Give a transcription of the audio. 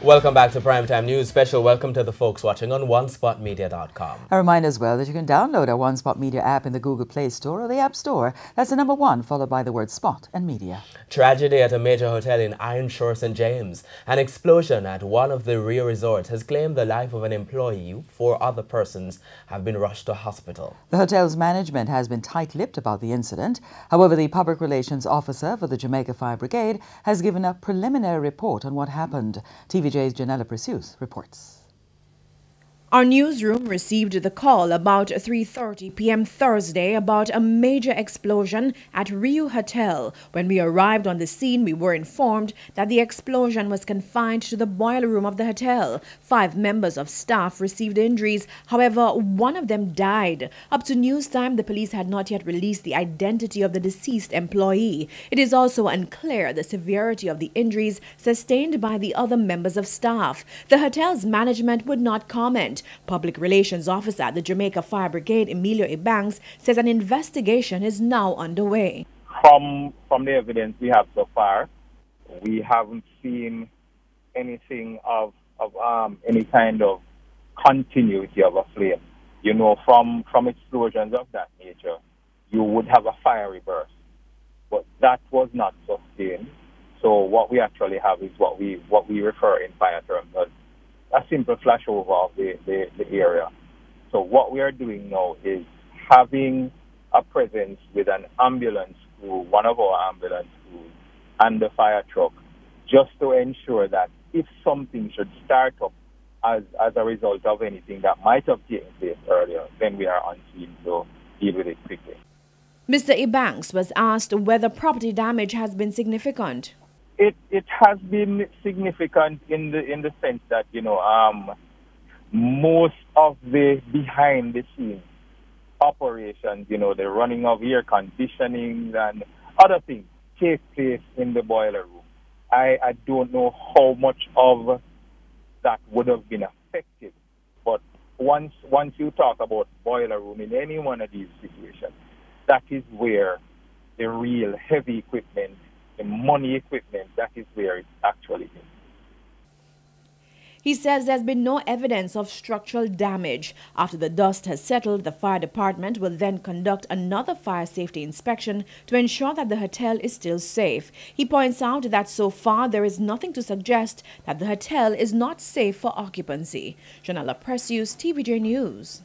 Welcome back to Primetime News. Special welcome to the folks watching on OneSpotMedia.com. A reminder as well that you can download our One Spot Media app in the Google Play Store or the App Store. That's the number 1 followed by the word Spot and Media. Tragedy at a major hotel in Ironshore, St. James. An explosion at one of the Rio resorts has claimed the life of an employee. 4 other persons have been rushed to hospital. The hotel's management has been tight-lipped about the incident. However, the public relations officer for the Jamaica Fire Brigade has given a preliminary report on what happened. TVJ's Janella Precious reports. Our newsroom received the call about 3:30 p.m. Thursday about a major explosion at Rio Hotel. When we arrived on the scene, we were informed that the explosion was confined to the boiler room of the hotel. 5 members of staff received injuries. However, one of them died. Up to news time, the police had not yet released the identity of the deceased employee. It is also unclear the severity of the injuries sustained by the other members of staff. The hotel's management would not comment. Public Relations Officer at the Jamaica Fire Brigade, Emilio Ibanks, says an investigation is now underway. From the evidence we have so far, we haven't seen anything of any kind of continuity of a flame. You know, from explosions of that nature, you would have a fiery burst, but that was not sustained. So what we actually have is what we refer in fire terms as a simple flashover of the area. So what we are doing now is having a presence with an ambulance crew, one of our ambulance crews, and the fire truck, just to ensure that if something should start up as a result of anything that might have taken place earlier, then we are on scene to deal with it quickly. Mr. Ibanks was asked whether property damage has been significant. It has been significant in the sense that, you know, most of the behind the scenes operations, you know, the running of air conditioning and other things take place in the boiler room. I don't know how much of that would have been affected, but once you talk about boiler room in any one of these situations, that is where the real heavy equipment, the money equipment, that is where it actually is. He says there's been no evidence of structural damage. After the dust has settled, the fire department will then conduct another fire safety inspection to ensure that the hotel is still safe. He points out that so far there is nothing to suggest that the hotel is not safe for occupancy. Janella Precious, TVJ News.